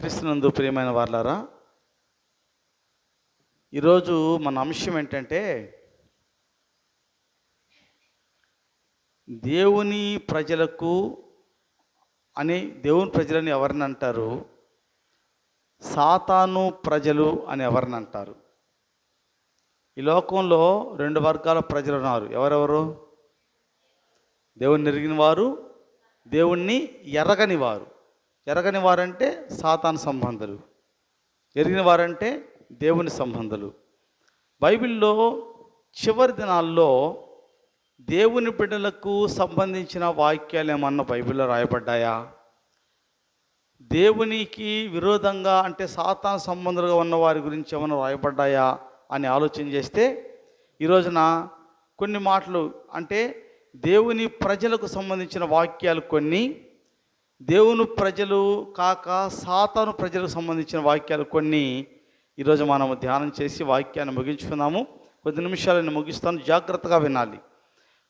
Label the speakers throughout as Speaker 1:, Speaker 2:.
Speaker 1: క్రీస్తునందు ప్రియమైన వారలారా, ఈరోజు మన అంశం ఏంటంటే దేవుని ప్రజలకు అని దేవుని ప్రజలని ఎవరిని అంటారు, సాతాను ప్రజలు అని ఎవరిని అంటారు. ఈ లోకంలో రెండు వర్గాల ప్రజలు ఉన్నారు. ఎవరెవరు? దేవుణ్ణి ఎరిగిన వారు, దేవుణ్ణి ఎరగని వారు. ఎరగని వారంటే సాతాను సంబంధులు, ఎరిగిన వారంటే దేవుని సంబంధులు. బైబిల్లో చివరి దినాల్లో దేవుని బిడ్డలకు సంబంధించిన వాక్యాలు ఏమన్నా బైబిల్లో రాయబడ్డాయా? దేవునికి విరోధంగా అంటే సాతాను సంబంధులుగా ఉన్న వారి గురించి ఏమైనా రాయబడ్డాయా అని ఆలోచన చేస్తే ఈరోజున కొన్ని మాటలు అంటే దేవుని ప్రజలకు సంబంధించిన వాక్యాలు కొన్ని, దేవుని ప్రజలు కాక సాతాను ప్రజలకు సంబంధించిన వాక్యాలు కొన్ని ఈరోజు మనము ధ్యానం చేసి వాక్యాన్ని ముగించుకుందాము. కొద్ది నిమిషాలను ముగిస్తాను, జాగ్రత్తగా వినాలి.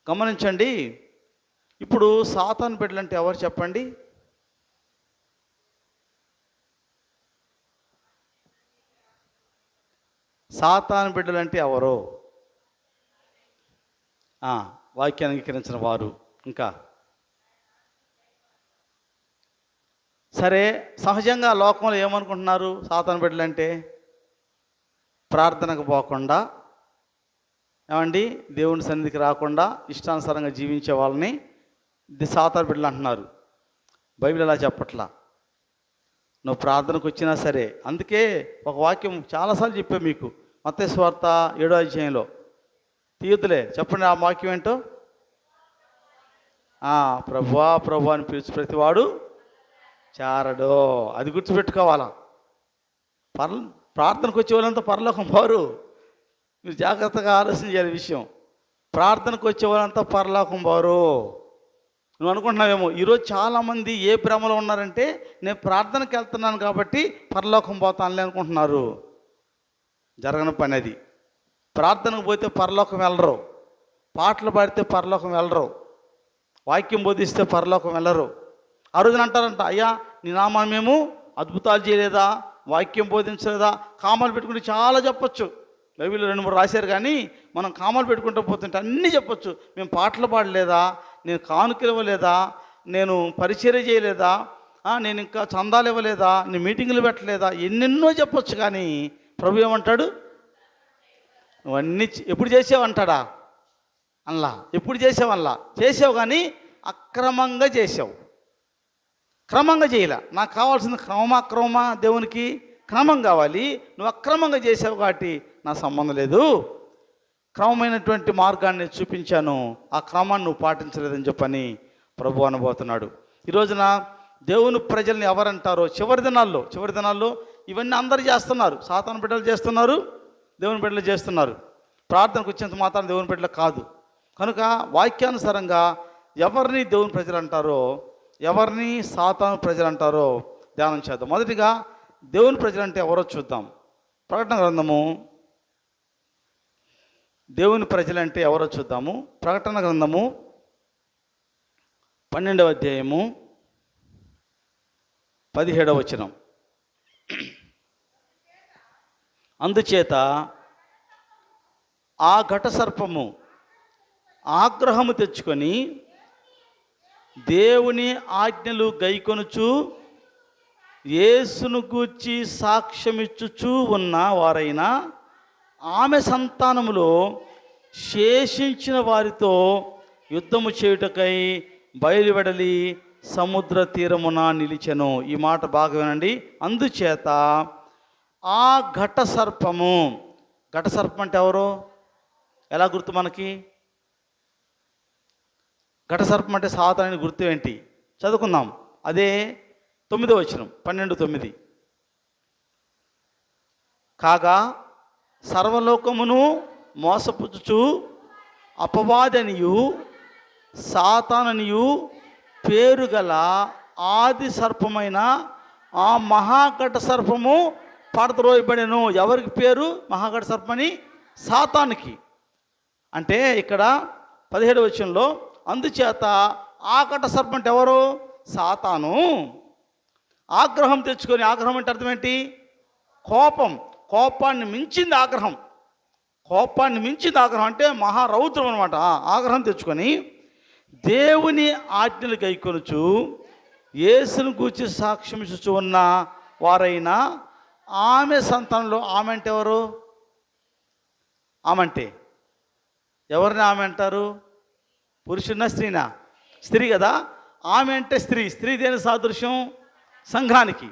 Speaker 1: గమనించండి, ఇప్పుడు సాతాను బిడ్డలంటే ఎవరు చెప్పండి? సాతాను బిడ్డలంటే ఎవరో? వాక్యాన్ని అంగీకరించిన వారు. ఇంకా సరే, సహజంగా లోకంలో ఏమనుకుంటున్నారు? సాతాను బిడ్డలంటే ప్రార్థనకు పోకుండా, ఏమండి, దేవుని సన్నిధికి రాకుండా ఇష్టానుసారంగా జీవించే వాళ్ళని సాతాను బిడ్డలు అంటున్నారు. బైబిల్ అలా చెప్పట్లా. నువ్వు ప్రార్థనకు వచ్చినా సరే, అందుకే ఒక వాక్యం చాలాసార్లు చెప్పా మీకు, మత్తయి సువార్త 7వ అధ్యాయంలో. తీయొద్దులే, చెప్పండి ఆ వాక్యం ఏంటో. ప్రభువా ప్రభు అని పిలిచి ప్రతివాడు చారడో. అది గుర్తుపెట్టుకోవాలా. ప్రార్థనకు వచ్చే వాళ్ళంతా పరలోకం పోరు. మీరు జాగ్రత్తగా ఆలోచన చేయాలి విషయం. ప్రార్థనకు వచ్చే వాళ్ళంతా పరలోకం పోరు. నువ్వు అనుకుంటున్నావేమో, ఈరోజు చాలామంది ఏ భ్రమలో ఉన్నారంటే నేను ప్రార్థనకి వెళ్తున్నాను కాబట్టి పరలోకం పోతానులే అనుకుంటున్నారు. జరగని పని అది. ప్రార్థనకు పోతే పరలోకం వెళ్ళరు, పాటలు పాడితే పరలోకం వెళ్ళరు, వాక్యం బోధిస్తే పరలోకం వెళ్ళరు. ఆ రోజున అంటారంట, అయ్యా నీ నామాన్ని మేము అద్భుతాలు చేయలేదా, వాక్యం బోధించలేదా? కామాలు పెట్టుకుంటే చాలా చెప్పొచ్చు. బైబిల్లో 2-3 రాశారు, కానీ మనం కామాలు పెట్టుకుంటూ పోతుంటే అన్నీ చెప్పొచ్చు. మేము పాటలు పాడలేదా, నేను కానుకలు ఇవ్వలేదా, నేను పరిచర్య చేయలేదా, నేను ఇంకా చందాలు ఇవ్వలేదా, నేను మీటింగులు పెట్టలేదా, ఎన్నెన్నో చెప్పొచ్చు. కానీ ప్రభు ఏమంటాడు? నువ్వన్నీ ఎప్పుడు చేసావంటాడా? అల్లా ఎప్పుడు చేసావల్లా చేసావు, కానీ అక్రమంగా చేసావు, క్రమంగా చేయలే. నాకు కావాల్సింది క్రమమా దేవునికి క్రమం కావాలి. నువ్వు అక్రమంగా చేసావు కాబట్టి నా సంబంధం లేదు. క్రమమైనటువంటి మార్గాన్ని చూపించాను, ఆ క్రమాన్ని నువ్వు పాటించలేదని చెప్పని ప్రభు అనబోతున్నాడు. ఈరోజున దేవుని ప్రజల్ని ఎవరంటారో చివరి దినాల్లో ఇవన్నీ అందరూ చేస్తున్నారు. సాతాను బిడ్డలు చేస్తున్నారు, దేవుని బిడ్డలు చేస్తున్నారు. ప్రార్థనకు వచ్చేంత మాత్రం దేవుని బిడ్డలు కాదు. కనుక వాక్యానుసారంగా ఎవరిని దేవుని ప్రజలు అంటారో, ఎవరిని సాతాను ప్రజలు అంటారో ధ్యానం చేద్దాం. మొదటిగా దేవుని ప్రజలంటే ఎవరో చూద్దాం. ప్రకటన గ్రంథము, దేవుని ప్రజలంటే ఎవరో చూద్దాము. ప్రకటన గ్రంథము 12వ అధ్యాయము 17వ వచనం. అందుచేత ఆ ఘట సర్పము ఆగ్రహము తెచ్చుకొని దేవుని ఆజ్ఞలు గైకొనుచు యేసును గూర్చి సాక్ష్యమిచ్చుచూ ఉన్న వారైన ఆమె సంతానములో శేషించిన వారితో యుద్ధము చేయుటకై బయలువెడలి సముద్ర తీరమున నిలిచెను. ఈ మాట బాగా వినండి. అందుచేత ఆ ఘట సర్పం అంటే ఎవరు? ఎలా గుర్తు మనకి? ఘట సర్పం అంటే సాతాను గుర్తు ఏంటి? చదువుకుందాం. అదే 9వ వచనం, 12:9. కాగా సర్వలోకమును మోసపుచ్చుచు అపవాదనియు సాతాననియు పేరు గల ఆది సర్పమైన ఆ మహాఘట సర్పము పడద్రోయబడెను. ఎవరికి పేరు మహాఘట సర్పమని? సాతానికి. అంటే ఇక్కడ 17వ వచనంలో అందుచేత ఆ ఘట సర్పం అంటే ఎవరు? సాతాను. ఆగ్రహం తెచ్చుకొని, ఆగ్రహం అంటే అర్థం ఏంటి? కోపం. కోపాన్ని మించింది ఆగ్రహం. కోపాన్ని మించింది ఆగ్రహం అంటే మహారౌద్రం అనమాట. ఆగ్రహం తెచ్చుకొని దేవుని ఆజ్ఞలు గైకొనుచు యేసును గూర్చి సాక్ష్యం ఇచ్చుచు ఉన్న వారైన ఆమె సంతానంలో, ఆమె అంటే ఎవరు? ఆమె అంటే ఎవరిని ఆమె అంటారు? పురుషున్నా స్త్రీనా? స్త్రీ కదా. ఆమె అంటే స్త్రీ. స్త్రీ దేని సాదృశ్యం? సంఘానికి.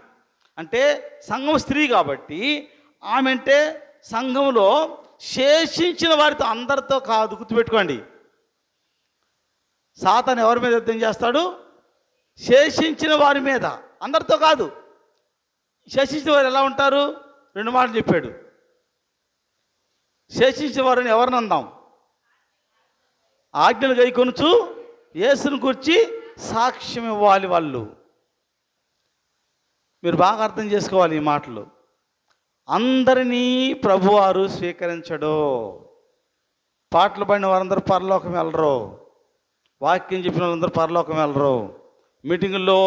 Speaker 1: అంటే సంఘం స్త్రీ కాబట్టి ఆమె అంటే సంఘంలో శేషించిన వారితో, అందరితో కాదు. గుర్తుపెట్టుకోండి, సాతాను ఎవరి మీద యుద్ధం చేస్తాడు? శేషించిన వారి మీద, అందరితో కాదు. శేషించిన వారు ఎలా ఉంటారు? 2 మాటలు చెప్పాడు. శేషించిన వారిని ఎవరిని అందాం? ఆజ్ఞలు గైకొనుచు యేసును గురించి సాక్ష్యం ఇవ్వాలి వాళ్ళు. మీరు బాగా అర్థం చేసుకోవాలి ఈ మాటలు. అందరినీ ప్రభువారు స్వీకరించడు. పాటలు పాడిన వారందరూ పరలోకం వెళ్ళరు. వాక్యం చెప్పిన వాళ్ళందరూ పరలోకం వెళ్ళరు. మీటింగుల్లో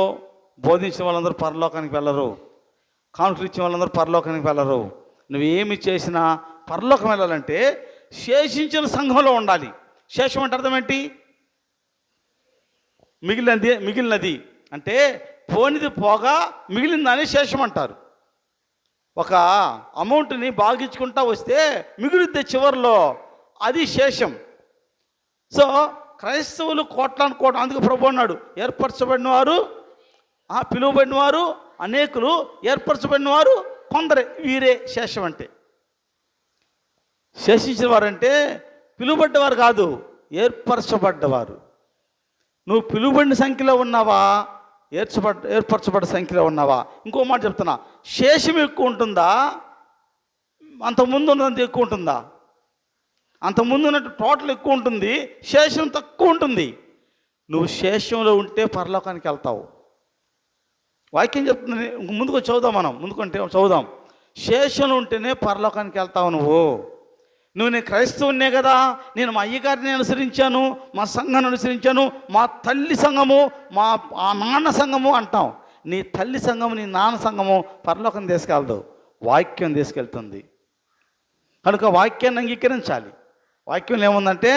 Speaker 1: బోధించిన వాళ్ళందరూ పరలోకానికి వెళ్ళరు. కానుకలు ఇచ్చిన వాళ్ళందరూ పరలోకానికి వెళ్ళరు. నువ్వేమి చేసినా పరలోకం వెళ్ళాలంటే శేషించిన సంఘంలో ఉండాలి. శేషం అంటే అర్థం ఏంటి? మిగిలినది అంటే పోనిది పోగా మిగిలిందని శేషం అంటారు. ఒక అమౌంట్ని బాగించుకుంటా వస్తే మిగులుద్ది చివరిలో, అది శేషం. సో క్రైస్తవులు కోట్లానుకోవడం. అందుకు ప్రభు అన్నాడు, ఏర్పరచబడిన వారు, పిలువబడిన వారు అనేకులు, ఏర్పరచబడిన వారు కొందరే, వీరే శేషం. అంటే శేషించిన వారంటే పిలువబడ్డవారు కాదు, ఏర్పరచబడ్డవారు. నువ్వు పిలువబడిన సంఖ్యలో ఉన్నావా? ఏర్పరచబడ్డ సంఖ్యలో ఉన్నావా? ఇంకో మాట చెప్తున్నా, శేషం ఎక్కువ ఉంటుందా? అంతకుముందు ఉన్నంత ఎక్కువ ఉంటుందా? అంతకుముందు ఉన్నట్టు టోటల్ ఎక్కువ ఉంటుంది, శేషం తక్కువ ఉంటుంది. నువ్వు శేషంలో ఉంటే పరలోకానికి వెళ్తావు. వాక్యం చెప్తుంది. ముందుకు చదువుదాం, మనం ముందుకుంటే చదువుదాం. శేషంలో ఉంటేనే పరలోకానికి వెళ్తావు నువ్వు. నేను క్రైస్తవునే కదా, నేను మా అయ్యగారిని అనుసరించాను, మా సంఘాన్ని అనుసరించాను, మా తల్లి సంఘము, మా నాన్న సంఘము అంటాం. నీ తల్లి సంఘము, నీ నాన్న సంఘము పరలోకం తీసుకెళ్తావు, వాక్యం తీసుకెళ్తుంది. కనుక వాక్యాన్ని అంగీకరించాలి. వాక్యంలో ఏముందంటే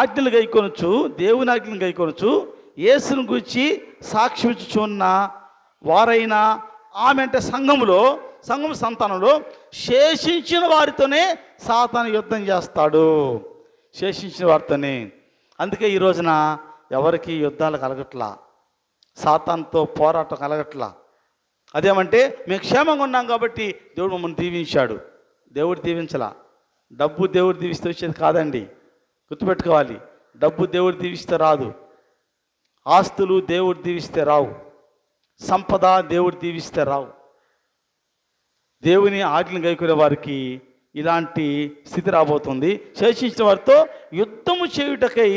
Speaker 1: ఆజ్ఞలు గైకొనొచ్చు, దేవుని ఆజ్ఞలు గైకొనొచ్చు, యేసును గురించి సాక్ష్యం ఇచ్చుచున్న వారైనా ఆమె అంటే సంఘం సంతానంలో శేషించిన వారితోనే సాతాను యుద్ధం చేస్తాడు. శేషించిన వారితోనే. అందుకే ఈ రోజున ఎవరికి యుద్ధాలు కలగట్లా, సాతానుతో పోరాటం కలగట్లా. అదేమంటే మేము క్షేమంగా ఉన్నాం కాబట్టి దేవుడు మమ్మల్ని దీవించాడు. దేవుడు దీవించలా. డబ్బు దేవుడు దీవిస్తే వచ్చేది కాదండి, గుర్తుపెట్టుకోవాలి. డబ్బు దేవుడు దీవిస్తే రాదు, ఆస్తులు దేవుడు దీవిస్తే రావు, సంపద దేవుడు దీవిస్తే రావు. దేవుని ఆజ్ఞలు గైకొనే వారికి ఇలాంటి స్థితి రాబోతుంది. శేషించిన వారితో యుద్ధము చేయుటకై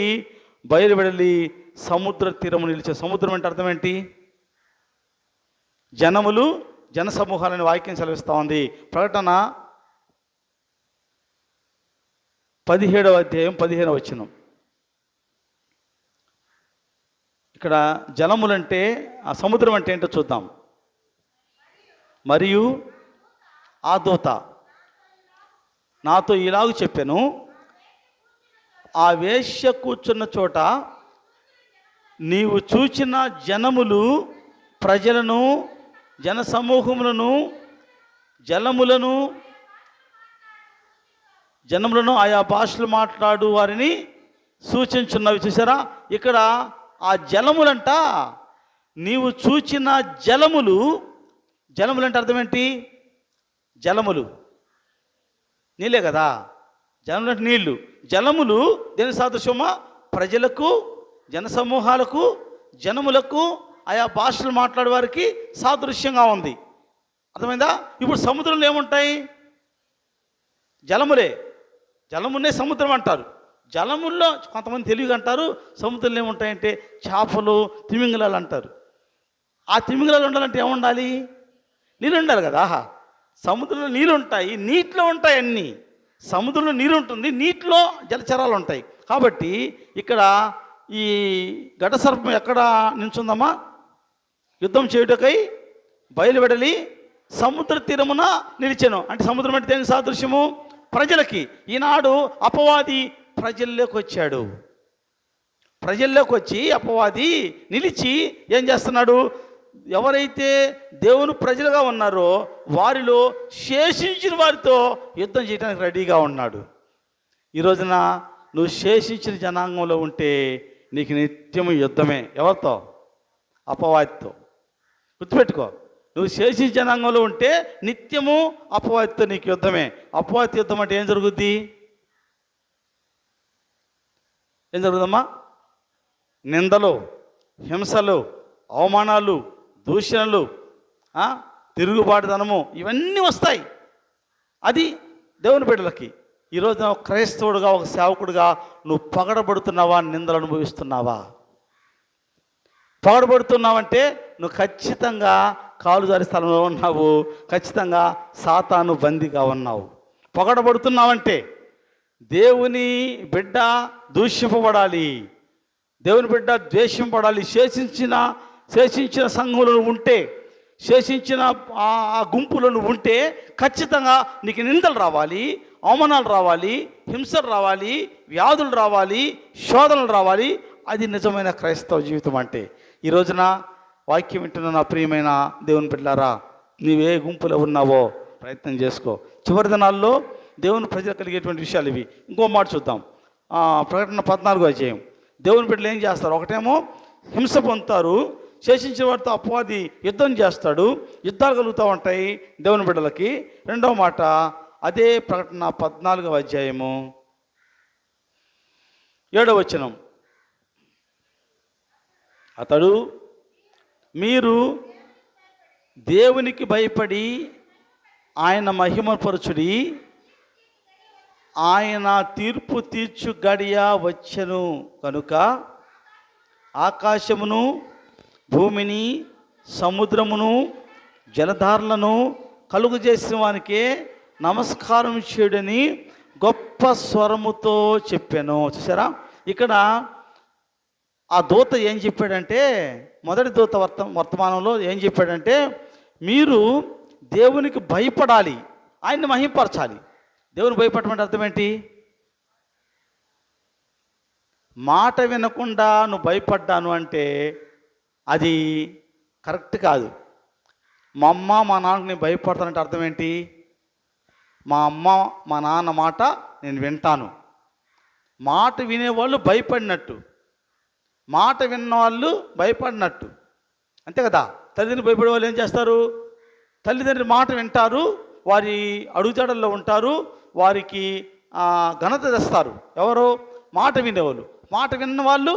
Speaker 1: బయలువెడలి సముద్ర తీరము నిలిచే. సముద్రం అంటే అర్థం ఏంటి? జనములు, జన సమూహాలని వాక్యం సెలవిస్తూ ఉంది. ప్రకటన 17వ అధ్యాయం 15వ వచనం. ఇక్కడ జలములంటే, ఆ సముద్రం అంటే ఏంటో చూద్దాం. మరియు ఆ దూత నాతో ఇలాగ చెప్పాను, ఆ వేశ్య కూర్చున్న చోట నీవు చూచిన జనములు, ప్రజలను, జనసమూహములను, జనములను ఆయా భాషలు మాట్లాడు వారిని సూచించున్నవి. చూసారా, ఇక్కడ ఆ జలములంట, నీవు చూచిన జలములు. జలములంటే అర్థం ఏంటి? జలములు నీళ్ళే కదా. జలములు అంటే నీళ్ళు. జలములు దేని సాదృశ్యమా? ప్రజలకు, జనసమూహాలకు, జనములకు, ఆయా భాషలు మాట్లాడే వారికి సాదృశ్యంగా ఉంది. అర్థమైందా? ఇప్పుడు సముద్రంలో ఏముంటాయి? జలములే. జలమునే సముద్రం అంటారు. జలముల్లో కొంతమంది తెలివిగా అంటారు, సముద్రంలో ఏముంటాయంటే చేపలు, తిమింగలాలు అంటారు. ఆ తిమింగలాలు ఉండాలంటే ఏముండాలి? నీళ్ళు ఉండాలి కదా. సముద్రంలో నీళ్ళు ఉంటాయి, నీటిలో ఉంటాయి అన్నీ. సముద్రంలో నీరు ఉంటుంది, నీటిలో జలచరాలు ఉంటాయి. కాబట్టి ఇక్కడ ఈ ఘటసర్పం ఎక్కడ నిల్చుందమ్మా? యుద్ధం చేయుటకై బయలువెడలి సముద్ర తీరమున నిలిచెను. అంటే సముద్రం అంటే దేనికి సాదృశ్యము? ప్రజలకి. ఈనాడు అపవాది ప్రజల్లోకి వచ్చాడు. ప్రజల్లోకి వచ్చి అపవాది నిలిచి ఏం చేస్తున్నాడు? ఎవరైతే దేవుని ప్రజలుగా ఉన్నారో వారిలో శేషించిన వారితో యుద్ధం చేయడానికి రెడీగా ఉన్నాడు. ఈ రోజున నువ్వు శేషించిన జనాంగంలో ఉంటే నీకు నిత్యము యుద్ధమే. ఎవరితో? అపవాదితో. గుర్తుపెట్టుకో, నువ్వు శేషించిన జనాంగంలో ఉంటే నిత్యము అపవాదితో నీకు యుద్ధమే. అపవాది యుద్ధం అంటే ఏం జరుగుద్ది? ఏం జరుగుదమ్మా? నిందలు, హింసలు, అవమానాలు, దూషణలు, తిరుగుబాటుతనము, ఇవన్నీ వస్తాయి. అది దేవుని బిడ్డలకి. ఈరోజు క్రైస్తవుడుగా, ఒక సేవకుడుగా నువ్వు పగడబడుతున్నావా? నిందలు అనుభవిస్తున్నావా? పగడబడుతున్నావంటే నువ్వు ఖచ్చితంగా కాలుజారి స్థలంలో ఉన్నావు, ఖచ్చితంగా సాతాను బందీగా ఉన్నావు. పగడబడుతున్నావంటే దేవుని బిడ్డ దూషింపబడాలి, దేవుని బిడ్డ ద్వేషింపబడాలి. శేషించిన సంఘంలో ఉంటే, శేషించిన ఆ గుంపులో ఉంటే ఖచ్చితంగా నీకు నిందలు రావాలి, అవమానాలు రావాలి, హింసలు రావాలి, వ్యాధులు రావాలి, శోధనలు రావాలి. అది నిజమైన క్రైస్తవ జీవితం అంటే. ఈ రోజున వాక్యం వింటున్న నా ప్రియమైన దేవుని బిడ్డలారా, నీవే గుంపులో ఉన్నావో ప్రయత్నం చేసుకో. చివరి దినాల్లో దేవుని ప్రజలు కలిగేటువంటి విషయాలు ఇవి. ఇంకో మాట చూద్దాం. ప్రకటన 14వ అధ్యాయం. దేవుని బిడ్డలు ఏం చేస్తారు? ఒకటేమో హింస పొందుతారు, శేషించిన వారితో అపవాది యుద్ధం చేస్తాడు, యుద్ధాలు కలుగుతూ ఉంటాయి దేవుని బిడ్డలకి. రెండవ మాట అదే ప్రకటన 14వ అధ్యాయము 7వ వచనం. అతడు, మీరు దేవునికి భయపడి ఆయన మహిమపరచుడి, ఆయన తీర్పు తీర్చు గడియ వచ్చెను కనుక ఆకాశమును, భూమిని, సముద్రమును, జలధారలను కలుగు చేసిన వానికే నమస్కారం చేయడని గొప్ప స్వరముతో చెప్పాను. చూసారా, ఇక్కడ ఆ దూత ఏం చెప్పాడంటే, మొదటి దూత వర్తమానంలో ఏం చెప్పాడంటే, మీరు దేవునికి భయపడాలి, ఆయన్ని మహింపరచాలి. దేవుని భయపడమంటే అర్థం ఏంటి? మాట వినకుండా నువ్వు భయపడ్డాను అంటే అది కరెక్ట్ కాదు. మా అమ్మ మా నాన్నకు నేను భయపడతానంటే అర్థం ఏంటి? మా అమ్మ మా నాన్న మాట నేను వింటాను. మాట వినేవాళ్ళు భయపడినట్టు, మాట విన్నవాళ్ళు భయపడినట్టు, అంతే కదా. తల్లిదండ్రులు భయపడే వాళ్ళు ఏం చేస్తారు? తల్లిదండ్రుల మాట వింటారు, వారి అడుగుజాడల్లో ఉంటారు, వారికి ఘనత తెస్తారు. ఎవరు? మాట వినేవాళ్ళు. మాట విన్న వాళ్ళు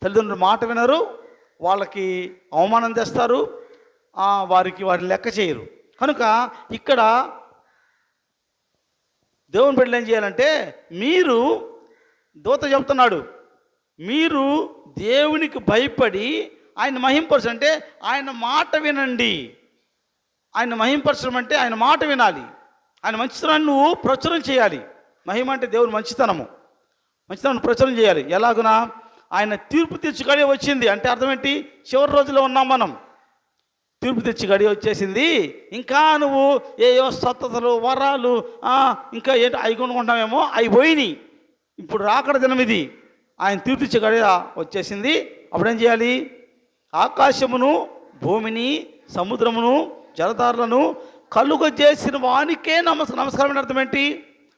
Speaker 1: తల్లిదండ్రులు మాట వినరు, వాళ్ళకి అవమానం తెస్తారు, వారిని లెక్క చేయరు. కనుక ఇక్కడ దేవుని బిడ్డలు ఏం చేయాలంటే, మీరు, దూత చెప్తున్నాడు, మీరు దేవునికి భయపడి ఆయన మహింపరచు అంటే ఆయన మాట వినండి. ఆయన మహింపరచడం అంటే ఆయన మాట వినాలి, ఆయన మంచితనాన్ని నువ్వు ప్రచురం చేయాలి. మహిమ అంటే దేవుని మంచితనము, మంచితనాన్ని ప్రచురం చేయాలి. ఎలాగునా? ఆయన తీర్పు తీర్చి గడియ వచ్చింది అంటే అర్థం ఏంటి? చివరి రోజులో ఉన్నాం మనం. తీర్పు తెచ్చి గడియ వచ్చేసింది. ఇంకా నువ్వు ఏయో స్వస్థతలు, వరాలు, ఇంకా ఏంటో అవి కొనుక్కుంటామేమో, అవి పోయినాయి. ఇప్పుడు రాకడ దినం ఇది. ఆయన తీర్పు తెచ్చి గడియ వచ్చేసింది. అప్పుడేం చేయాలి? ఆకాశమును, భూమిని, సముద్రమును, జలధారలను కలుగజేసిన వానికే నమస్కారం అంటే అర్థం ఏంటి?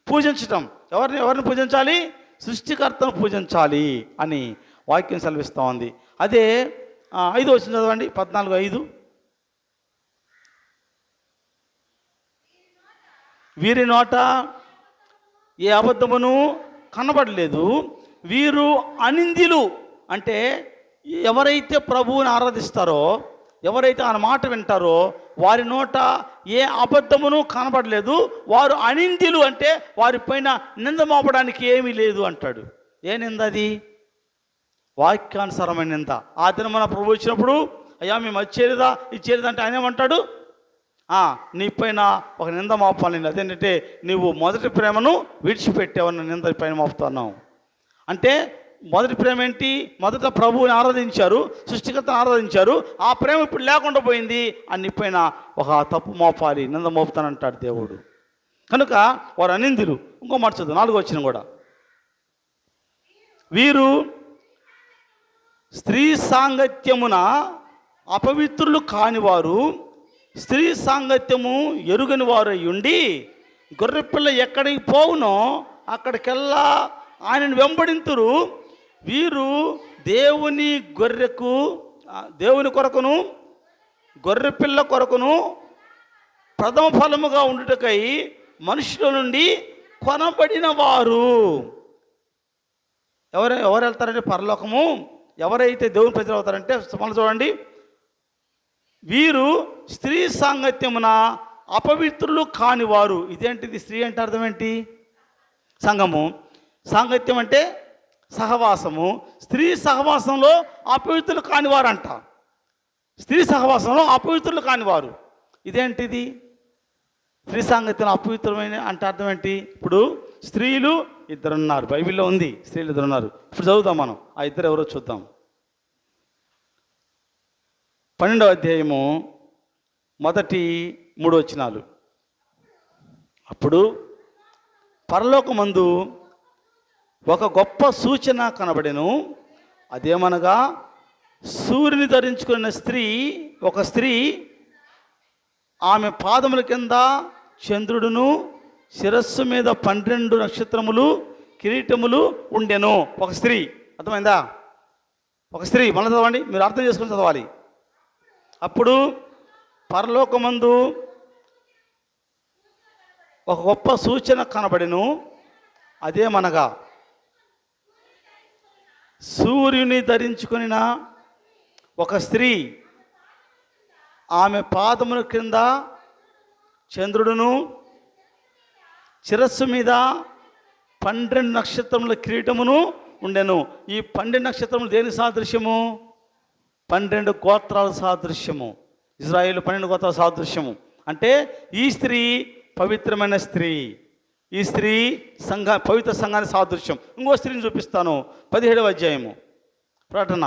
Speaker 1: పూజించటం. ఎవరిని పూజించాలి? సృష్టికర్తను పూజించాలి అని వాక్యం సెలవిస్తూ ఉంది. అదే 5వ వచనం చదవండి, 14:5. వీరి నోట ఏ అబద్ధమును కనబడలేదు, వీరు అనింద్యులు. అంటే ఎవరైతే ప్రభువుని ఆరాధిస్తారో, ఎవరైతే ఆయన మాట వింటారో వారి నోట ఏ అబద్ధమును కనబడలేదు, వారు అనింద్యులు. అంటే వారిపైన నింద మోపడానికి ఏమీ లేదు అంటాడు. ఏ నింద అది? వాక్యానుసారమైన నింద. ఆ దినం మన ప్రభు వచ్చినప్పుడు, అయ్యా మేము వచ్చేదా ఇచ్చేదా అంటే ఆయన ఏమంటాడు? నీ పైన ఒక నింద మోపాలి. అదేంటంటే నువ్వు మొదటి ప్రేమను విడిచిపెట్టావన్న నింద పైన మోపుతున్నావు. అంటే మొదటి ప్రేమ ఏంటి? మొదట ప్రభువుని ఆరాధించారు, సృష్టికర్తను ఆరాధించారు. ఆ ప్రేమ ఇప్పుడు లేకుండా పోయింది. అన్నిపైన ఒక తప్పు మోపాలి, నింద మోపుతానంటాడు దేవుడు. కనుక వారు అనిందులు. ఇంకో మాట చదువు, 4వ వచనం కూడా. వీరు స్త్రీ సాంగత్యమున అపవిత్రులు కానివారు, స్త్రీ సాంగత్యము ఎరుగని వారు అయ్యుండి, గొర్రెపిల్ల ఎక్కడికి పోవునో అక్కడికెల్లా ఆయనను వెంబడింతురు. వీరు దేవుని కొరకును గొర్రెపిల్ల కొరకును ప్రథమ ఫలముగా ఉండుటకై మనుషుల నుండి కొనబడిన వారు. ఎవరు వెళ్తారంటే పరలోకము? ఎవరైతే దేవుని ప్రజలు అవుతారంటే, మనం చూడండి, వీరు స్త్రీ సాంగత్యమున అపవిత్రులు కానివారు. ఇదేంటిది? స్త్రీ అంటే అర్థం ఏంటి? సంఘము. సాంగత్యం అంటే సహవాసము. స్త్రీ సహవాసంలో అపవిత్రులు కానివారంట. స్త్రీ సహవాసంలో అపవిత్రులు కానివారు. ఇదేంటిది? స్త్రీ సాంగత్యం అపవిత్రమైన అంటే అర్థం ఏంటి? ఇప్పుడు స్త్రీలు ఇద్దరున్నారు, బైబిల్లో ఉంది, స్త్రీలు ఇద్దరున్నారు. ఇప్పుడు చదువుతాం మనం, ఆ ఇద్దరు ఎవరో చూద్దాం. 12వ అధ్యాయము మొదటి 3 వచనాలు. అప్పుడు పరలోకమందు ఒక గొప్ప సూచన కనబడెను. అదేమనగా, సూర్యుని ధరించుకున్న ఒక స్త్రీ, ఆమె పాదముల కింద చంద్రుడును, శిరస్సు మీద 12 నక్షత్రములు, కిరీటములు ఉండెను. ఒక స్త్రీ. అర్థమైందా? ఒక స్త్రీ. మళ్ళీ చదవండి, మీరు అర్థం చేసుకుని చదవాలి. అప్పుడు పరలోకమందు ఒక గొప్ప సూచన కనబడెను. అదేమనగా, సూర్యుని ధరించుకున్న ఒక స్త్రీ, ఆమె పాదముల క్రింద చంద్రుడును, శిరస్సు మీద 12 నక్షత్రముల కిరీటమును ఉండెను. ఈ 12 నక్షత్రములు దేని సాదృశ్యము? 12 గోత్రాల సాదృశ్యము. ఇజ్రాయేలు 12 గోత్రాల సాదృశ్యము. అంటే ఈ స్త్రీ పవిత్రమైన స్త్రీ. ఈ స్త్రీ పవిత్ర సంఘానికి సాదృశ్యం. ఇంకో స్త్రీని చూపిస్తాను. 17వ అధ్యాయము ప్రకటన.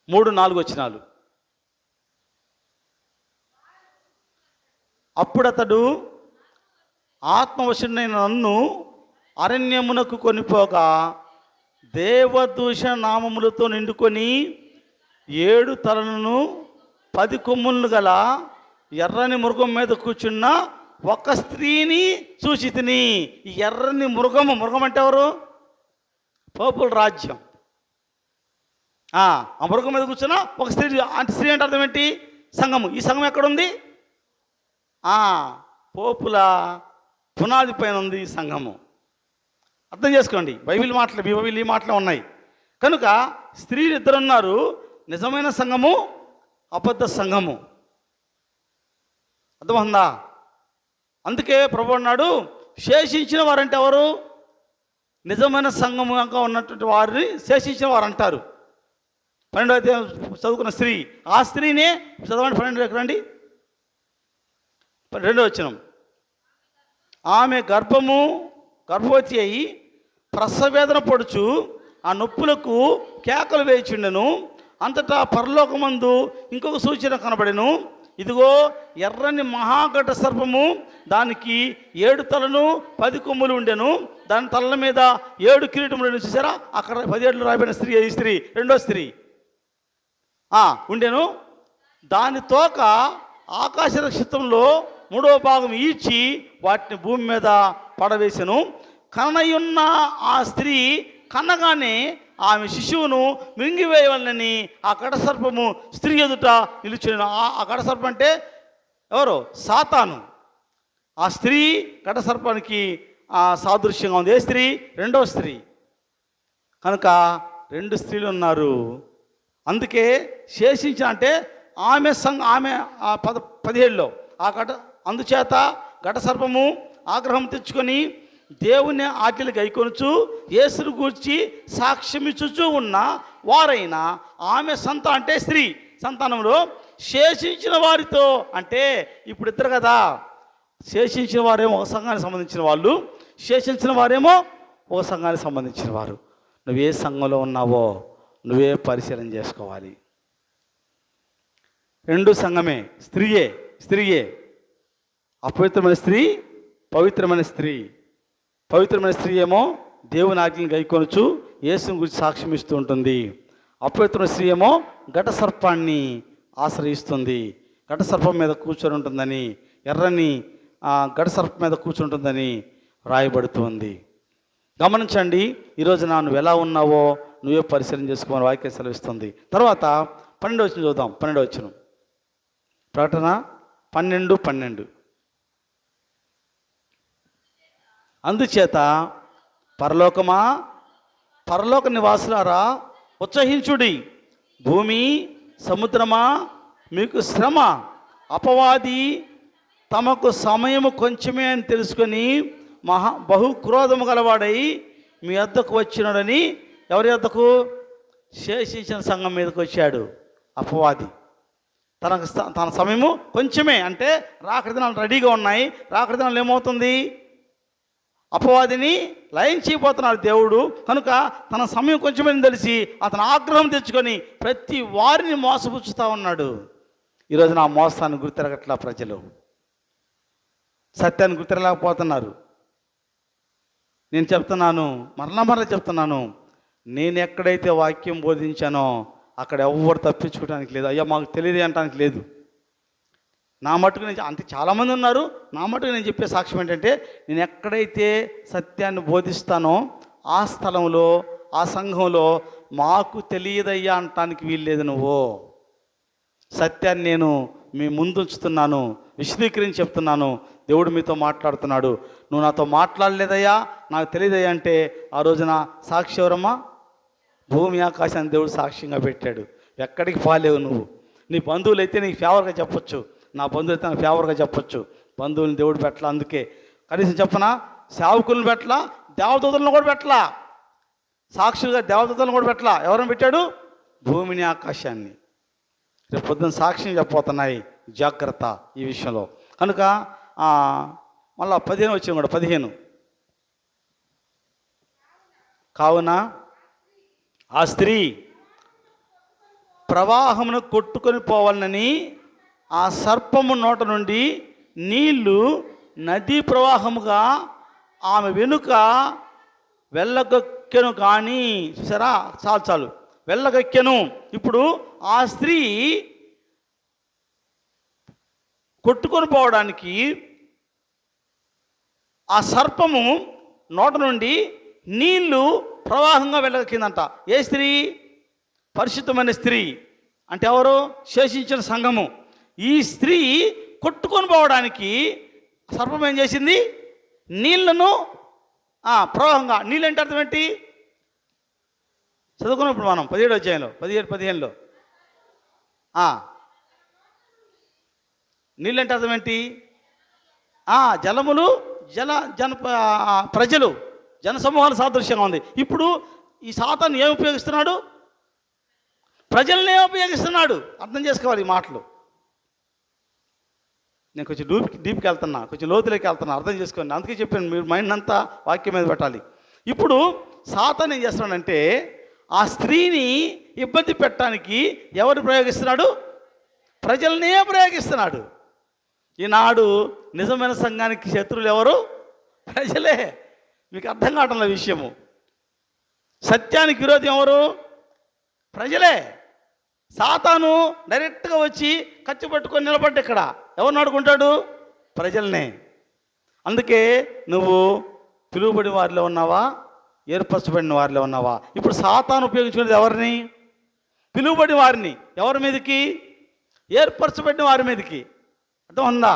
Speaker 1: 3-4 వచనాలు. అప్పుడతడు ఆత్మవశుడైన నన్ను అరణ్యమునకు కొనిపోగా, దేవదూషణ నామములతో నిండుకొని 7 తలలను 10 కొమ్ములను గల ఎర్రని మృగం మీద కూర్చున్న ఒక స్త్రీని చూసి తిని. ఈ ఎర్రని మృగం అంటే ఎవరు? పర్పుల్ రాజ్యం. ఆ మృగం మీద కూర్చున్న ఒక స్త్రీ. అంటే స్త్రీ అంటే అర్థం ఏంటి? సంఘము. ఈ సంఘం ఎక్కడుంది? పోపుల పునాది పైన ఉంది ఈ సంఘము. అర్థం చేసుకోండి. బైబిల్ ఈ మాటలు ఉన్నాయి. కనుక స్త్రీలు ఇద్దరున్నారు. నిజమైన సంఘము, అబద్ధ సంఘము. అర్థమవుతుందా? అందుకే ప్రభు అన్నాడు, శేషించిన వారంటే ఎవరు? నిజమైన సంఘముగా ఉన్నటువంటి వారిని శేషించిన వారు అంటారు. 12వ అధ్యాయం చదువుకున్న స్త్రీ, ఆ స్త్రీనే చదవండి. 12 రండి, 2వ వచనం. ఆమె గర్భవతి అయి ప్రసవేదన పడుచు ఆ నొప్పులకు కేకలు వేయిచుండెను. అంతటా పరలోకమందు ఇంకొక సూచన కనబడెను. ఇదిగో, ఎర్రని మహాఘట సర్పము, దానికి 7 తలను 10 కొమ్ములు ఉండెను. దాని తలల మీద 7 కిరీటములు. చూసారా? అక్కడ 17 రాయబడిన స్త్రీ, ఈ స్త్రీ రెండో స్త్రీ ఉండెను. దాని తోక ఆకాశ నక్షత్రంలో 3వ భాగం ఈడ్చి వాటిని భూమి మీద పడవేసెను. కనయున్న ఆ స్త్రీ కనగానే ఆమె శిశువును మింగివేయవలనని ఆ ఘటసర్పము స్త్రీ ఎదుట నిలుచును. ఆ ఘటసర్పం అంటే ఎవరు? సాతాను. ఆ స్త్రీ ఘటసర్పానికి సాదృశ్యంగా ఉంది. ఏ స్త్రీ? రెండవ స్త్రీ. కనుక 2 స్త్రీలు ఉన్నారు. అందుకే శేషించిన అంటే ఆమె 17లో అందుచేత ఘటసర్పము ఆగ్రహం తెచ్చుకొని దేవుని ఆజ్ఞలు గైకొనుచు యేసును గూర్చి సాక్ష్యమిచ్చుచూ ఉన్న వారైన ఆమె అంటే స్త్రీ సంతానంలో శేషించిన వారితో, అంటే ఇప్పుడు ఇద్దరు కదా, శేషించిన వారేమో ఒక సంఘానికి సంబంధించిన వాళ్ళు, శేషించిన వారేమో ఒక సంఘానికి సంబంధించిన వారు. నువ్వే సంఘంలో ఉన్నావో నువ్వే పరిశీలన చేసుకోవాలి. రెండు సంఘమే, స్త్రీయే. అపవిత్రమైన స్త్రీ, పవిత్రమైన స్త్రీ. పవిత్రమైన స్త్రీ ఏమో దేవుని ఆజ్ఞలను గైకొనొచ్చు యేసుని గురించి సాక్ష్యం ఇస్తూ ఉంటుంది. అపవిత్రమైన స్త్రీ ఏమో ఘట సర్పాన్ని ఆశ్రయిస్తుంది. ఘట సర్పం మీద కూర్చొని ఉంటుందని, ఎర్రని ఘట సర్పం మీద కూర్చుంటుందని రాయబడుతుంది. గమనించండి, ఈరోజు నువ్వు ఎలా ఉన్నావో నువ్వే పరిశీలన చేసుకోమని వాక్యం సెలవిస్తుంది. తర్వాత 12 వచనం చూద్దాం. 12 వచనం, ప్రకటన 12:12. అందుచేత పరలోకమా, పరలోక నివాసులారా ఉత్సహించుడి. భూమి సముద్రమా మీకు శ్రమ. అపవాది తమకు సమయము కొంచెమే అని తెలుసుకొని బహుక్రోధము గలవాడై మీ వద్దకు వచ్చినాడని. ఎవరి వద్దకు? శేషించిన సంఘం మీదకి వచ్చాడు అపవాది. తన సమయము కొంచెమే అంటే రాకడి దినాలు రెడీగా ఉన్నాయి. రాకడి దినాలు ఏమవుతుంది? అపవాదిని లయించిపోతున్నాడు దేవుడు. కనుక తన సమయం కొంచెమని తెలిసి అతను ఆగ్రహం తెచ్చుకొని ప్రతి వారిని మోసపుచ్చుతూ ఉన్నాడు. ఈరోజు నా మోసాన్ని గుర్తిరగట్లా ప్రజలు, సత్యాన్ని గుర్తిరలేకపోతున్నారు. నేను చెప్తున్నాను, మరలా చెప్తున్నాను, నేను ఎక్కడైతే వాక్యం బోధించానో అక్కడ ఎవ్వరు తప్పించుకోవడానికి లేదు. అయ్యా మాకు తెలియదు అనడానికి లేదు. నా మటుకు నేను అంటే చాలామంది ఉన్నారు. నా మటుకు నేను చెప్పే సాక్ష్యం ఏంటంటే, నేను ఎక్కడైతే సత్యాన్ని బోధిస్తానో ఆ స్థలంలో, ఆ సంఘంలో మాకు తెలియదయ్యా అనటానికి వీల్లేదు. నువ్వు సత్యాన్ని నేను మీ ముందుంచుతున్నాను, విశదీకరించి చెప్తున్నాను. దేవుడు మీతో మాట్లాడుతున్నాడు. నువ్వు నాతో మాట్లాడలేదయ్యా, నాకు తెలియదయ్యా అంటే ఆ రోజున సాక్షి ఎవరమ్మా? భూమి ఆకాశాన్ని దేవుడు సాక్ష్యంగా పెట్టాడు. ఎక్కడికి పాలేవు నువ్వు. నీ బంధువులు అయితే నీకు ఫేవర్గా చెప్పొచ్చు, నా బంధువులు అయితే నాకు ఫేవర్గా చెప్పొచ్చు. బంధువులను దేవుడు పెట్టలా. అందుకే కనీసం చెప్పనా, సేవకులను పెట్టలా, దేవదూతలను కూడా పెట్టలా, సాక్షులుగా దేవదూతలను కూడా పెట్టలా. ఎవరిని పెట్టాడు? భూమిని ఆకాశాన్ని. రేపు పొద్దున్న సాక్ష్యం చెప్పబోతున్నాయి, జాగ్రత్త ఈ విషయంలో. కనుక మళ్ళా 15 వచ్చింది కూడా, 15. కావున ఆ స్త్రీ ప్రవాహమును కొట్టుకొని పోవాలని ఆ సర్పము నోట నుండి నీళ్లు నదీ ప్రవాహముగా ఆమె వెనుక వెళ్ళగక్కెను. కానీ చూసారా, చాలు వెళ్ళగక్కెను. ఇప్పుడు ఆ స్త్రీ కొట్టుకొని పోవడానికి ఆ సర్పము నోట నుండి నీళ్లు ప్రవాహంగా వెళ్ళగక్కిందంట. ఏ స్త్రీ? పరిశుద్ధమైన స్త్రీ. అంటే ఎవరు? శేషించిన సంఘము. ఈ స్త్రీ కొట్టుకొని పోవడానికి సర్పం ఏం చేసింది? నీళ్లను ప్రవాహంగా. నీళ్ళు అంటే అర్థం ఏంటి? చదువుకున్నప్పుడు మనం 17వ అధ్యాయంలో 17-15లో నీళ్ళు అంటే అర్థం ఏంటి? జలములు, ప్రజలు, జనసమూహాలు సాదృశ్యంగా ఉంది. ఇప్పుడు ఈ సాతాను ఏమి ఉపయోగిస్తున్నాడు? ప్రజల్నే ఉపయోగిస్తున్నాడు. అర్థం చేసుకోవాలి ఈ మాటలు. నేను కొంచెం డీప్కి వెళ్తున్నా, కొంచెం లోతులోకి వెళ్తున్నా, అర్థం చేసుకోండి. అందుకే చెప్పాను, మీరు మైండ్ అంతా వాక్యం మీద పెట్టాలి. ఇప్పుడు సాతాను ఏం చేస్తున్నాడంటే ఆ స్త్రీని ఇబ్బంది పెట్టడానికి ఎవరు ప్రయోగిస్తున్నాడు? ప్రజల్నే ప్రయోగిస్తున్నాడు. ఈనాడు నిజమైన సంఘానికి శత్రువులు ఎవరు? ప్రజలే. మీకు అర్థం కావటంలో విషయము. సత్యానికి విరోధం ఎవరు? ప్రజలే. సాతాను డైరెక్ట్గా వచ్చి కత్తి పట్టుకొని నిలబడ్డ ఇక్కడ ఎవరిని ఆడుకుంటాడు? ప్రజల్నే. అందుకే నువ్వు పిలువబడి వారిలో ఉన్నావా, ఏర్పరచబడిన వారిలో ఉన్నావా? ఇప్పుడు సాతాను ఉపయోగించుకునేది ఎవరిని? పిలువబడి వారిని. ఎవరి మీదకి? ఏర్పరచబడిన వారి మీదకి. అర్థం ఉందా?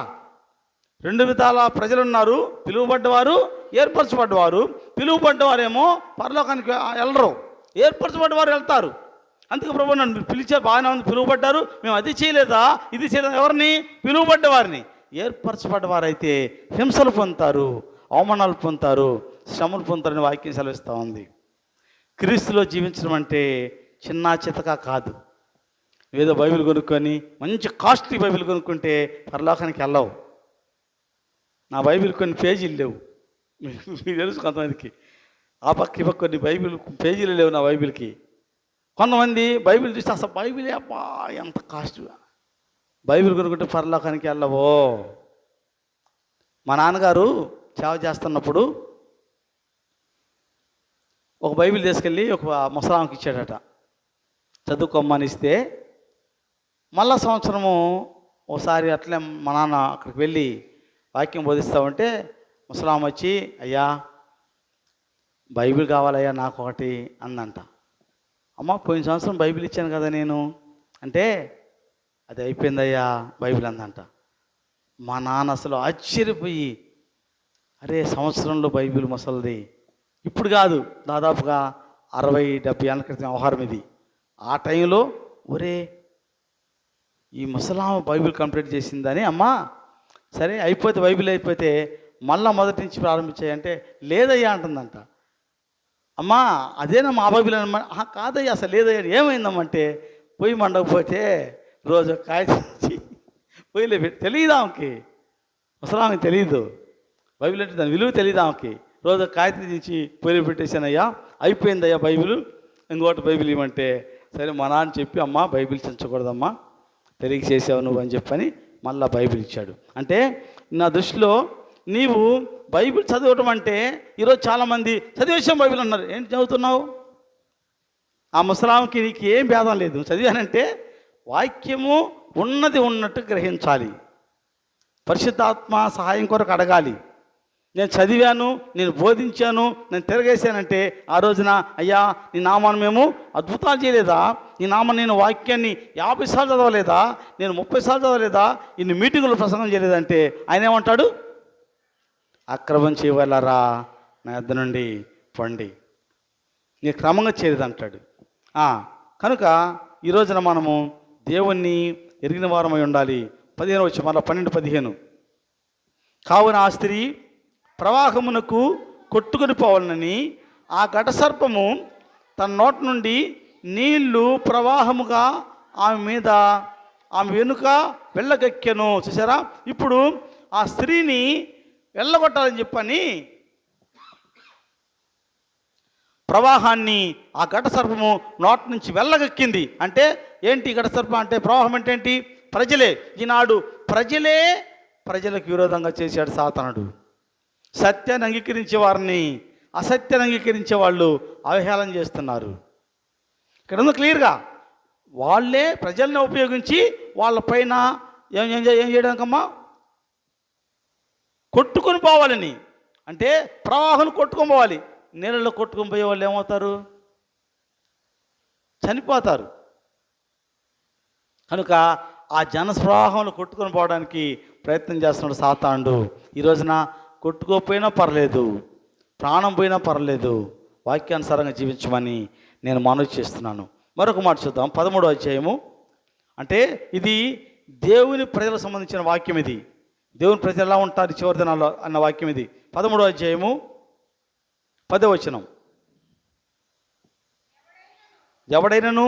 Speaker 1: రెండు విధాల ప్రజలు ఉన్నారు, పిలువబడ్డవారు, ఏర్పరచబడ్డవారు. పిలువబడ్డవారేమో పరలోకానికి వెళ్ళరు, ఏర్పరచబడ్డవారు వెళ్తారు. అందుకే ప్రభు నన్ను పిలిచే బాగానే ఉంది, పిలువబడ్డారు, మేము అది చేయలేదా ఇది చేయలేదా? ఎవరిని? పిలువబడ్డవారిని. ఏర్పరచబడ్డవారైతే హింసలు పొందుతారు, అవమానాలు పొందుతారు, శ్రమలు పొందుతారని వాక్యం సెలవిస్తూ ఉంది. క్రీస్తులో జీవించడం అంటే చిన్న చితక కాదు. ఏదో బైబిల్ కొనుక్కొని మంచి కాస్ట్లీ బైబిల్ కొనుక్కుంటే పరలోకానికి వెళ్ళవు. నా బైబిల్ కొన్ని పేజీలు లేవు, మీకు తెలుసు కొంతమందికి. ఆ పక్క ఈ పక్క కొన్ని బైబిల్ పేజీలు లేవు నా బైబిల్కి. కొంతమంది బైబిల్ చూస్తే అసలు బైబిలే అబ్బా ఎంత కాస్ట్, బైబిల్ కొనుక్కుంటే పరలోకానికి వెళ్ళవో. మా నాన్నగారు సేవ చేస్తున్నప్పుడు ఒక బైబిల్ తీసుకెళ్ళి ఒక ముసలాంకి ఇచ్చాడట, చదువుకోమ్మని ఇస్తే. మళ్ళా సంవత్సరము ఒకసారి అట్లే మా నాన్న అక్కడికి వెళ్ళి వాక్యం బోధిస్తామంటే ముసలాం వచ్చి, అయ్యా బైబిల్ కావాలయ్యా నాకు ఒకటి అందంట. అమ్మ పోయిన సంవత్సరం బైబిల్ ఇచ్చాను కదా నేను అంటే, అది అయిపోయిందయ్యా బైబిల్ అందంట. మా నాన్న అసలు ఆశ్చర్యపోయి, అరే సంవత్సరంలో బైబిల్ ముసలిది, ఇప్పుడు కాదు దాదాపుగా 60-70 ఏళ్ళ క్రితం వ్యవహారం ఇది. ఆ టైంలో ఒరే ఈ ముసలామ బైబిల్ కంప్లీట్ చేసిందని, అమ్మా సరే అయిపోతే బైబిల్ అయిపోతే మళ్ళా మొదటి నుంచి ప్రారంభించాయంటే, లేదయ్యా అంటుందంట. అమ్మా అదేనా మా బైబిల్ అనమా, కాదయ్యా అసలు లేదయ్యా. ఏమైందమ్మంటే, పొయ్యి మండకపోతే రోజు కాగితం పొయ్యిలే పెట్టి, తెలియదు ఆమెకి, ముసలామెకి తెలియదు బైబిల్ అంటే దాని విలువ తెలియదు ఆమెకి. రోజు కాగితం తీసి పొయ్యిలో పెట్టేశానయ్యా, అయిపోయిందయ్యా బైబిల్, ఇంకోటి బైబిల్ ఇవ్వమంటే, సరే మా నాన్న చెప్పి, అమ్మా బైబిల్ చంచకూడదమ్మా, తెలియ చేసావు నువ్వు అని చెప్పని మళ్ళీ బైబిల్ ఇచ్చాడు. అంటే నా దృష్టిలో నీవు బైబిల్ చదవటం అంటే, ఈరోజు చాలామంది చదివేసాం బైబిల్ అన్నారు. ఏంటి చదువుతున్నావు? ఆ ముసలాంకి నీకు ఏం భేదం లేదు, చదివానంటే వాక్యము ఉన్నది ఉన్నట్టు గ్రహించాలి, పరిశుద్ధాత్మ సహాయం కొరకు అడగాలి. నేను చదివాను, నేను బోధించాను, నేను తిరగేశానంటే ఆ రోజున, అయ్యా నీ నామాన్ని మేము అద్భుతాలు చేయలేదా, నీ నామాన్ని నేను వాక్యాన్ని 50 సార్లు చదవలేదా, నేను 30 సార్లు చదవలేదా, ఇన్ని మీటింగులు ప్రసంగం చేయలేదంటే ఆయన ఏమంటాడు? అక్రమం చేయవలరా నా యొద్ద నుండి పండి, నీ క్రమంగా చేయలేదంటాడు. కనుక ఈ రోజున మనము దేవుణ్ణి ఎరిగిన వారమై ఉండాలి. 15 వచ్చి మళ్ళీ 12-15. కావున ఆ స్త్రీ ప్రవాహమునకు కొట్టుకుని పోవాలని ఆ ఘటసర్పము తన నోటి నుండి నీళ్లు ప్రవాహముగా ఆమె వెనుక వెళ్ళగక్కెను. చూసారా, ఇప్పుడు ఆ స్త్రీని వెళ్ళగొట్టాలని చెప్పని ప్రవాహాన్ని ఆ ఘటసర్పము నోటి నుంచి వెళ్ళగక్కింది. అంటే ఏంటి ఘటసర్పం అంటే? ప్రవాహం అంటే ఏంటి? ప్రజలే. ఈనాడు ప్రజలకు విరోధంగా చేశాడు సాతానుడు. సత్యాన్ని అంగీకరించే వారిని అసత్యాన్ని అంగీకరించే వాళ్ళు అవహేళన చేస్తున్నారు. ఇక్కడ ఉంది క్లియర్గా, వాళ్ళే ప్రజల్ని ఉపయోగించి వాళ్ళపైన ఏం చేయడానికమ్మా, కొట్టుకొని పోవాలని. అంటే ప్రవాహం కొట్టుకొని పోవాలి. నీళ్ళలో కొట్టుకొని పోయే వాళ్ళు ఏమవుతారు? చనిపోతారు. కనుక ఆ జనప్రవాహంలో కొట్టుకొని పోవడానికి ప్రయత్నం చేస్తున్నాడు సాతానుడు. ఈ రోజున కొట్టుకోపోయినా పర్లేదు, ప్రాణం పోయినా పర్లేదు, వాక్యానుసారంగా జీవించమని నేను మనవి చేస్తున్నాను. మరొక మాట చూద్దాం, 13వ అధ్యాయము. అంటే ఇది దేవుని ప్రజలకు సంబంధించిన వాక్యం. ఇది దేవుని ప్రజలు ఎలా ఉంటారు చివరి దినాల్లో అన్న వాక్యం ఇది. 13వ అధ్యాయము 10వ వచనం. ఎవడైనను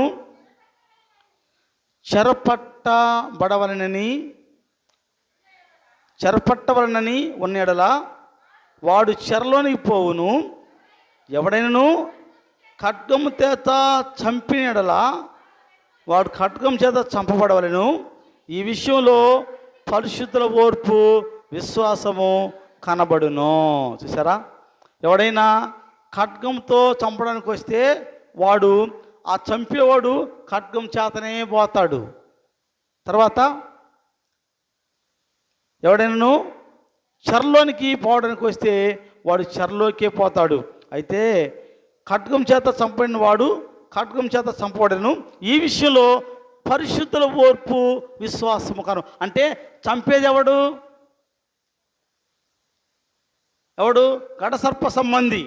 Speaker 1: చెరపట్టవలనని ఉన్న ఎడల వాడు చెరలోనికి పోవును. ఎవడైనను ఖడ్గము చేత చంపిన ఎడల వాడు ఖడ్గం చేత చంపబడవలను. ఈ విషయంలో పరిశుద్ధుల ఓర్పు విశ్వాసము కనబడును. చూసారా, ఎవడైనా ఖడ్గంతో చంపడానికి వస్తే వాడు ఆ చంపేవాడు ఖడ్గం చేతనే పోతాడు. తర్వాత ఎవడైనాను చెరలోనికి పోవడానికి వస్తే వాడు చెరలోకే పోతాడు. అయితే ఖడ్గం చేత చంపడిన వాడు ఖడ్గం చేత చంపబడను. ఈ విషయంలో పరిశుద్ధుల ఓర్పు విశ్వాసము కను. అంటే చంపేది ఎవడు? ఘటసర్ప సంబంధి.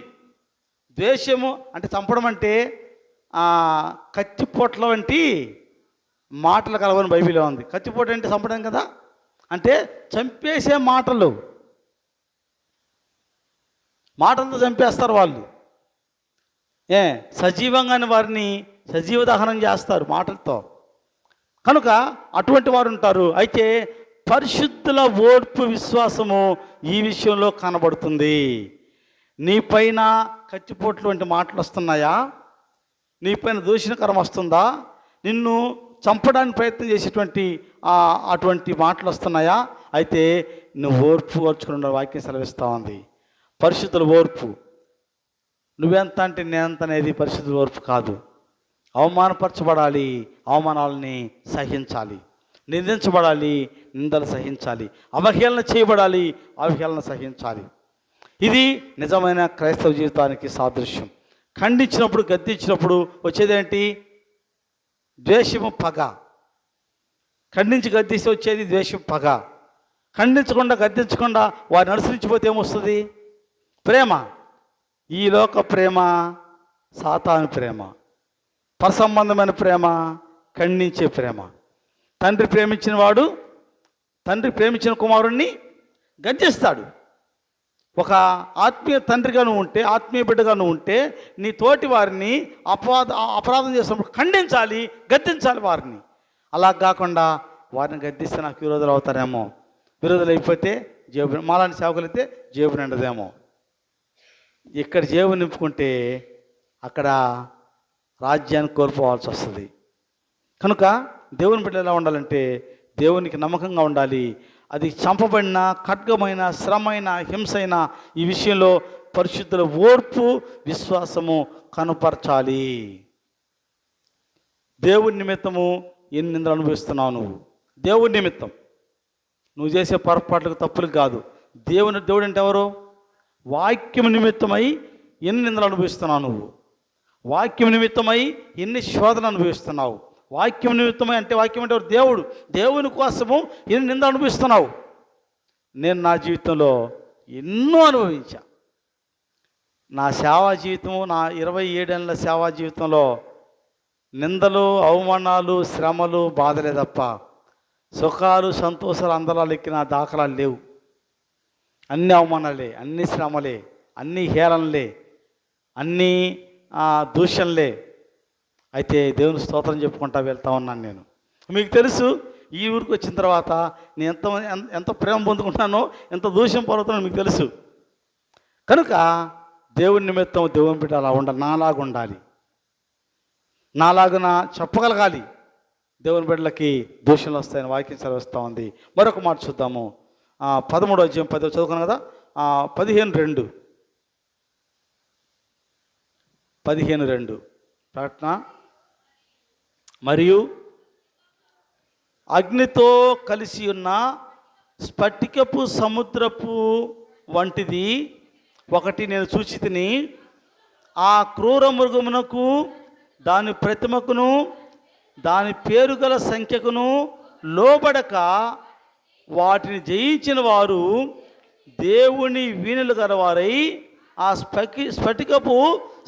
Speaker 1: ద్వేషము అంటే చంపడం అంటే కత్తిపోట్ల వంటి మాటలు కలవని బైబిల్లో ఉంది. కత్తిపోట అంటే చంపడం కదా, అంటే చంపేసే మాటలతో చంపేస్తారు వాళ్ళు. సజీవంగాని వారిని సజీవ దహనం చేస్తారు మాటలతో. కనుక అటువంటి వారు ఉంటారు. అయితే పరిశుద్ధుల ఓర్పు విశ్వాసము ఈ విషయంలో కనబడుతుంది. నీ పైన కత్తిపోట్లు వంటి మాటలు వస్తున్నాయా? నీ పైన దూషణకరం వస్తుందా? నిన్ను చంపడానికి ప్రయత్నం చేసేటువంటి అటువంటి మాటలు వస్తున్నాయా? అయితే నువ్వు ఓర్పు ఓర్చుకున్న వాక్యం సెలవిస్తూ ఉంది. పరిశుద్ధుల ఓర్పు, నువ్వెంత అంటే నేనెంత అనేది పరిశుద్ధుల ఓర్పు కాదు. అవమానపరచబడాలి, అవమానాలని సహించాలి. నిందించబడాలి, నిందలు సహించాలి. అవహేళన చేయబడాలి, అవహేళన సహించాలి. ఇది నిజమైన క్రైస్తవ జీవితానికి సాదృశ్యం. ఖండించినప్పుడు, గద్దించినప్పుడు వచ్చేదేంటి? ద్వేషము, పగ. ఖండించి గద్దిస్తే వచ్చేది ద్వేషం, పగ. ఖండించకుండా గద్దించకుండా వారిని అనుసరించిపోతే ఏమొస్తుంది? ప్రేమ. ఈ లోక ప్రేమ సాతాను ప్రేమ, పరసంబంధమైన ప్రేమ, ఖండించే ప్రేమ. తండ్రి ప్రేమించిన కుమారుణ్ణి గద్దిస్తాడు. ఒక ఆత్మీయ తండ్రిగా నువ్వు ఉంటే, ఆత్మీయ బిడ్డగా నువ్వు ఉంటే, నీ తోటి వారిని అపరాధం చేసినప్పుడు ఖండించాలి, గద్దించాలి వారిని. అలా కాకుండా వారిని గద్దిస్తే నాకు విరోధులు అవుతారేమో, విరోధులు అయిపోతే జేబు, మాలాంటి సేవకులు అయితే జేబు నిండదేమో. ఇక్కడ జేబు నింపుకుంటే అక్కడ రాజ్యాన్ని కోల్పోవాల్సి వస్తుంది. కనుక దేవుని బిడ్డ ఎలా ఉండాలంటే దేవునికి నమ్మకంగా ఉండాలి. అది చంపబడిన, ఖడ్గమైన, శ్రమైన, హింసైన ఈ విషయంలో పరిశుద్ధుల ఓర్పు విశ్వాసము కనుపరచాలి. దేవుని నిమిత్తము ఎన్ని నిందలు అనుభవిస్తున్నావు నువ్వు? దేవుని నిమిత్తం నువ్వు చేసే పొరపాట్లకు, తప్పులకు కాదు. దేవుడు అంటే ఎవరు? వాక్యం నిమిత్తమై ఎన్ని నిందలు అనుభవిస్తున్నావు నువ్వు? వాక్యం నిమిత్తమై ఎన్ని శోధనలు అనుభవిస్తున్నావు? వాక్యం నిమిత్తమై అంటే వాక్యం అంటే దేవుడు. దేవుని కోసము ఎన్ని నిందలు అనుభవిస్తున్నావు? నేను నా జీవితంలో ఎన్నో అనుభవించా. నా సేవా జీవితం, నా 27 ఏళ్ళ సేవా జీవితంలో నిందలు, అవమానాలు, శ్రమలు, బాధలే తప్ప సుఖాలు, సంతోషాలు, అందరాలు ఎక్కిన దాఖలాలు లేవు. అన్ని అవమానాలే, అన్ని శ్రమలే, అన్ని హేళనలే, అన్ని దూషణలే. అయితే దేవుని స్తోత్రం చెప్పుకుంటా వెళ్తా ఉన్నాను నేను. మీకు తెలుసు, ఈ ఊరికి వచ్చిన తర్వాత నేను ఎంత ప్రేమ పొందుకుంటానో, ఎంత దూషం పొందుతానో మీకు తెలుసు. కనుక దేవుని నిమిత్తం దేవుని బిడ్డ అలా ఉండాలి, నాలాగా ఉండాలి, నాలాగున చెప్పగలగాలి. దేవుని బిడ్డలకి దూషణలు వస్తాయని వాక్యం సెలవిస్తూ ఉంది. మరొక మాట చూద్దాము. 13వ అధ్యాయం 10వ చదువుకున్నాం కదా, 15:2 ప్రకటన. మరియు అగ్నితో కలిసి ఉన్న స్ఫటికపు సముద్రపు వంటిది ఒకటి నేను చూచితిని. ఆ క్రూర మృగమునకు, దాని ప్రతిమకును, దాని పేరు గల సంఖ్యకును లోబడక వాటిని జయించిన వారు దేవుని వీణులు గలవారై ఆ స్ఫటికపు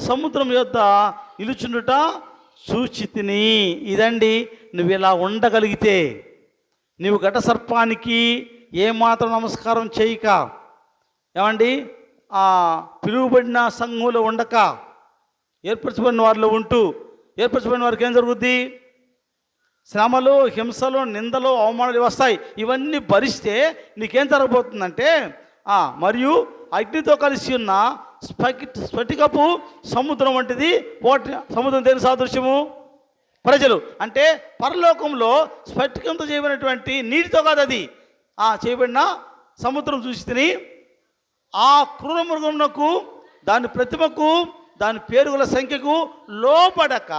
Speaker 1: సముద్రం యొద్ద నిలుచుండుట చూచితిని. ఇదండి, నువ్వు ఇలా ఉండగలిగితే, నువ్వు ఘట సర్పానికి ఏమాత్రం నమస్కారం చేయక, ఏమండి, పిలువబడిన సంఘంలో ఉండక, ఏర్పరచబడిన వారిలో ఉంటూ, ఏర్పరచబడిన వారికి ఏం జరుగుద్ది? శ్రమలు, హింసలు, నిందలు, అవమానాలు వస్తాయి. ఇవన్నీ భరిస్తే నీకేం జరగబోతుందంటే, మరియు అగ్నితో కలిసి ఉన్న స్ఫటికపు సముద్రం వంటిది. సముద్రం దేని సాదృశ్యము? ప్రజలు. అంటే పరలోకంలో స్ఫటికంతో చేయబడినటువంటి నీటితో కాదు అది, చేయబడిన సముద్రం చూసి తిని ఆ క్రూర మృగమునకు, దాని ప్రతిమకు, దాని పేరుగుల సంఖ్యకు లోపడక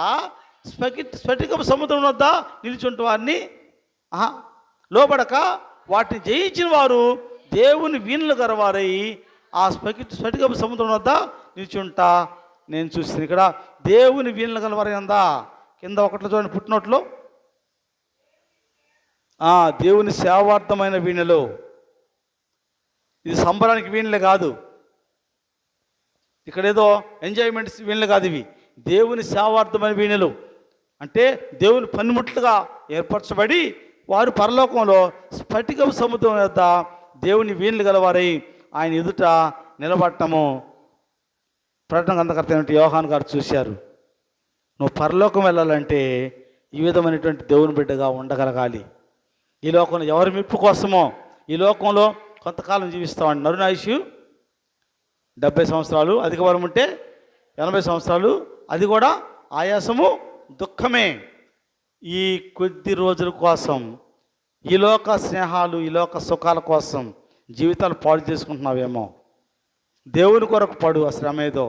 Speaker 1: స్ఫటికపు సముద్రం వద్ద నిలుచుంటు వారిని, లోపడక వాటిని జయించిన వారు దేవుని వీణులు గలవారై ఆ స్ఫటికపు సముద్రం వద్ద నిల్చుంటా నేను చూస్తాను. ఇక్కడ దేవుని వీణులు గలవారై ఉందా? కింద ఒకట్లో చూడండి, పుట్టినట్లు దేవుని సేవార్థమైన వీణులు. ఇది సంబరానికి వీణులే కాదు, ఇక్కడ ఏదో ఎంజాయ్మెంట్స్ వీణులు కాదు, ఇవి దేవుని సేవార్థమైన వీణులు. అంటే దేవుని పనిముట్లుగా ఏర్పరచబడి వారు పరలోకంలో స్ఫటికపు సముద్రం వద్ద దేవుని వీణులు గలవారై ఆయన ఎదుట నిలబడటము ప్రకటన గ్రంథకర్త అయినటువంటి యోహాను గారు చూశారు. నువ్వు పరలోకం వెళ్ళాలంటే ఈ విధమైనటువంటి దేవుని బిడ్డగా ఉండగలగాలి. ఈ లోకంలో ఎవరి మెప్పు కోసమో, ఈ లోకంలో కొంతకాలం జీవిస్తామండి. నరునాయుషు 70 సంవత్సరాలు, అధిక బలం ఉంటే 80 సంవత్సరాలు, అది కూడా ఆయాసము దుఃఖమే. ఈ కొద్ది రోజుల కోసం, ఈ లోక స్నేహాలు, ఈ లోక సుఖాల కోసం జీవితాలు పాడు చేసుకుంటున్నావేమో. దేవుని కొరకు పడు, ఆ శ్రమ ఏదో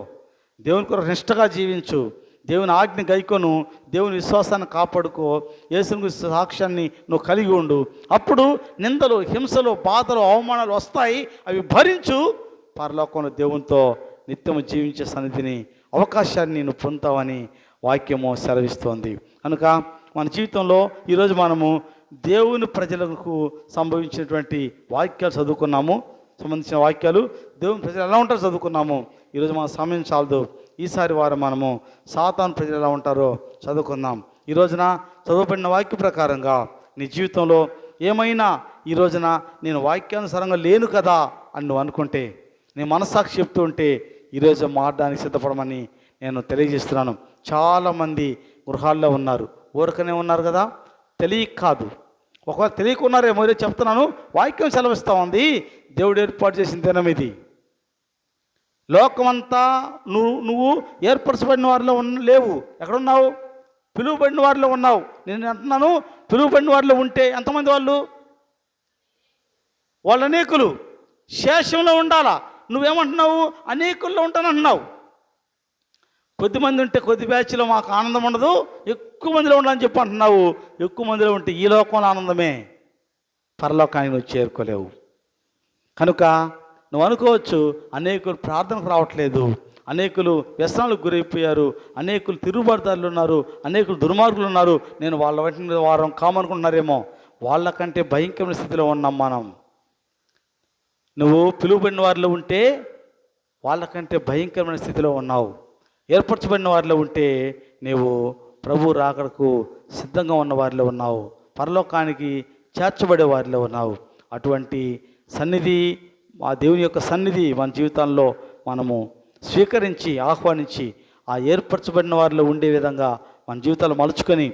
Speaker 1: దేవుని కొరకు నిష్టగా జీవించు, దేవుని ఆజ్ఞ గైకొను, దేవుని విశ్వాసాన్ని కాపాడుకో, యేసుని సాక్ష్యాన్ని నువ్వు కలిగి ఉండు. అప్పుడు నిందలు, హింసలు, బాధలు, అవమానాలు వస్తాయి, అవి భరించు. పరలోకంలో దేవునితో నిత్యము జీవించే సన్నిధిని, అవకాశాన్ని నువ్వు పొందుతావని వాక్యము సెలవిస్తోంది. కనుక మన జీవితంలో ఈరోజు మనము దేవుని ప్రజలకు సంభవించినటువంటి వాక్యాలు చదువుకున్నాము, సంబంధించిన వాక్యాలు దేవుని ప్రజలు ఎలా ఉంటారో చదువుకున్నాము. ఈరోజు మన సమయం చాలదు, ఈసారి వారం మనము సాతాను ప్రజలు ఎలా ఉంటారో చదువుకుందాం. ఈ రోజున చదువుబడిన వాక్య ప్రకారంగా నీ జీవితంలో ఏమైనా ఈ రోజున నేను వాక్యానుసారంగా లేను కదా అని నువ్వు అనుకుంటే, నీ మనస్సాక్షి చెప్తూ ఉంటే ఈరోజు మారడానికి సిద్ధపడమని నేను తెలియజేస్తున్నాను. చాలామంది గృహాల్లో ఉన్నారు, ఊరకనే ఉన్నారు కదా, తెలియక కాదు. ఒకవేళ తెలియకున్నారేమో, ఈరోజు చెప్తున్నాను, వాక్యం సెలవిస్తూ ఉంది. దేవుడు ఏర్పాటు చేసిన దినం ఇది. లోకమంతా నువ్వు ఏర్పరచబడిన వారిలో లేవు. ఎక్కడున్నావు? పిలువబడిన వారిలో ఉన్నావు. నేను అంటున్నాను, పిలువబడిన వారిలో ఉంటే ఎంతమంది వాళ్ళు అనేకులు. శేషంలో ఉండాలా. నువ్వేమంటున్నావు? అనేకుల్లో ఉంటానంటున్నావు. కొద్దిమంది ఉంటే కొద్ది బ్యాచ్లో మాకు ఆనందం ఉండదు, ఎక్కువ మందిలో ఉండాలని చెప్పి అంటున్నావు. ఎక్కువ మందిలో ఉంటే ఈ లోకంలో ఆనందమే, పరలోకానికి నువ్వు చేరుకోలేవు. కనుక నువ్వు అనుకోవచ్చు, అనేకులు ప్రార్థనకు రావట్లేదు, అనేకులు వ్యసనాలకు గురైపోయారు, అనేకులు తిరుగుబాటుదారులు ఉన్నారు, అనేకులు దుర్మార్గులు ఉన్నారు, నేను వాళ్ళ వాటిని వారం కామనుకుంటున్నారేమో. వాళ్ళకంటే భయంకరమైన స్థితిలో ఉన్నాం మనం. నువ్వు పిలువబడిన వారిలో ఉంటే వాళ్ళకంటే భయంకరమైన స్థితిలో ఉన్నావు. ఏర్పరచబడిన వారిలో ఉంటే నీవు ప్రభు రాకడకు సిద్ధంగా ఉన్న వారిలో ఉన్నావు, పరలోకానికి చేర్చబడే వారిలో ఉన్నావు. అటువంటి సన్నిధి, ఆ దేవుని యొక్క సన్నిధి మన జీవితాల్లో మనము స్వీకరించి, ఆహ్వానించి, ఆ ఏర్పరచబడిన వారిలో ఉండే విధంగా మన జీవితాలు మలుచుకొని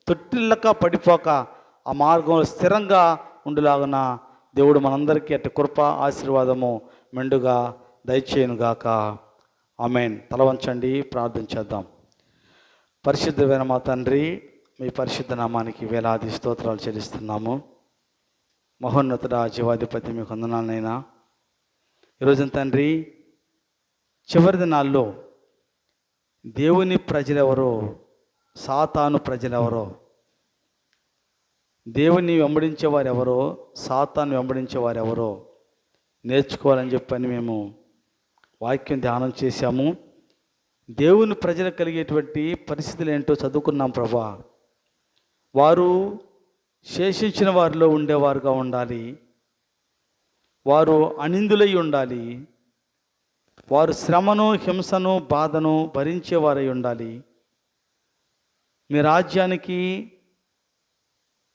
Speaker 1: తొట్టిల్లక పడిపోక ఆ మార్గంలో స్థిరంగా ఉండులాగున దేవుడు మనందరికీ అట్టి కృప, ఆశీర్వాదము మెండుగా దయచేయునుగాక. ఆమేన్. తల వంచండి, ప్రార్థన చేద్దాం. పరిశుద్ధమైన మా తండ్రి, మీ పరిశుద్ధ నామానికి వేలాది స్తోత్రాలు చెల్లిస్తున్నాము. మహోన్నతుడ, జీవాధిపతి, మీకు వందనాలనైనా. ఈరోజు తండ్రి, చివరి దినాల్లో దేవుని ప్రజలెవరో, సాతాను ప్రజలెవరో, దేవుని వెంబడించేవారు ఎవరో, సాతాను వెంబడించేవారు ఎవరో నేర్చుకోవాలని చెప్పని మేము వాక్యం ధ్యానం చేశాము. దేవుని ప్రజలకు కలిగేటువంటి పరిస్థితులు ఏంటో చదువుకున్నాం ప్రభా. వారు శేషించిన వారిలో ఉండేవారుగా ఉండాలి, వారు అనిందులై ఉండాలి, వారు శ్రమను, హింసను, బాధను భరించేవారై ఉండాలి, మీ రాజ్యానికి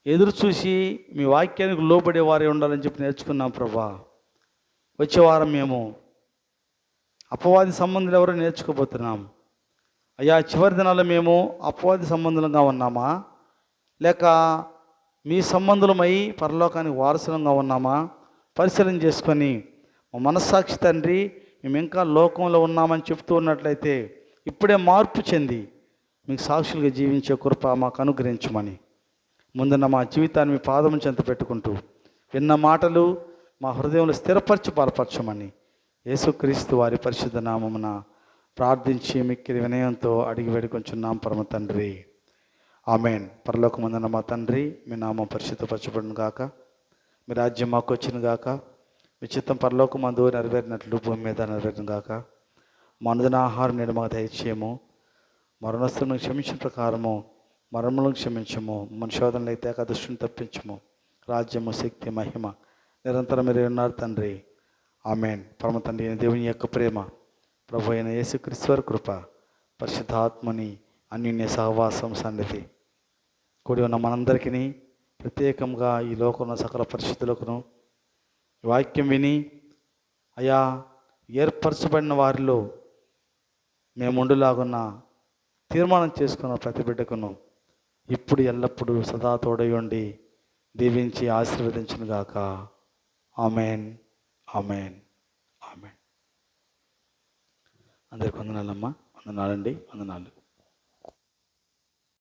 Speaker 1: ఎదురు చూసి మీ వాక్యానికి లోబడేవారే ఉండాలని చెప్పి నేర్చుకున్నాం ప్రభా. వచ్చే వారం మేము అపవాది సంబంధులు ఎవరో నేర్చుకోబోతున్నాం. అయ్యా, చివరి దినాల్లో మేము అపవాది సంబంధులంగా ఉన్నామా, లేక మీ సంబంధులమై పరలోకానికి వారసులంగా ఉన్నామా పరిశీలన చేసుకొని, మా మనస్సాక్షి తండ్రి, మేము ఇంకా లోకంలో ఉన్నామని చెప్తూ ఉన్నట్లయితే ఇప్పుడే మార్పు చెంది మీకు సాక్షులుగా జీవించే కృప మాకు అనుగ్రహించమని ముందున్న మా జీవితాన్ని మీ పాదం చెంత పెట్టుకుంటూ విన్న మాటలు మా హృదయంలో స్థిరపరచి బలపరచమని యేసుక్రీస్తు వారి పరిశుద్ధ నామమున ప్రార్థించి మిక్కిలి వినయంతో అడిగి వేడుకొంచున్నాం పరమ తండ్రి. ఆమేన్. పరలోకమందున్న మా తండ్రి, మీ నామం పరిశుద్ధపరచబడును గాక, మీ రాజ్యం మాకు వచ్చును గాక, మీ చిత్తం పరలోకమందు నెరవేరినట్లు భూమి మీద నెరవేరును గాక. మా అనుదిన ఆహారం నేడు మాకు దయచేయము, మరణస్తులను క్షమించిన ప్రకారము మరణములను క్షమించము, మన శోధనలు అయితే దుష్టుని తప్పించము. రాజ్యము, శక్తి, మహిమ నిరంతరం మీరు ఉన్నారు తండ్రి. ఆమేన్. పరమ తండ్రి అయిన దేవుని యొక్క ప్రేమ, ప్రభు అయిన యేసుక్రీస్తు వారి కృప, పరిశుద్ధాత్మని అన్యోన్య సహవాసం సన్నిధి కూడి ఉన్న మనందరికీ, ప్రత్యేకంగా ఈ లోకంలో సకల పరిస్థితులకును వాక్యం విని అయా ఏర్పరచబడిన వారిలో మేము ఉండులాగున్న తీర్మానం చేసుకున్న ప్రతి బిడ్డకును ఇప్పుడు ఎల్లప్పుడూ సదా తోడై ఉండి దీవించి ఆశీర్వదించును గాక. Amen, amen, amen. అందరికి వందనాలమ్మా. వందనాలండి, వందనాలు.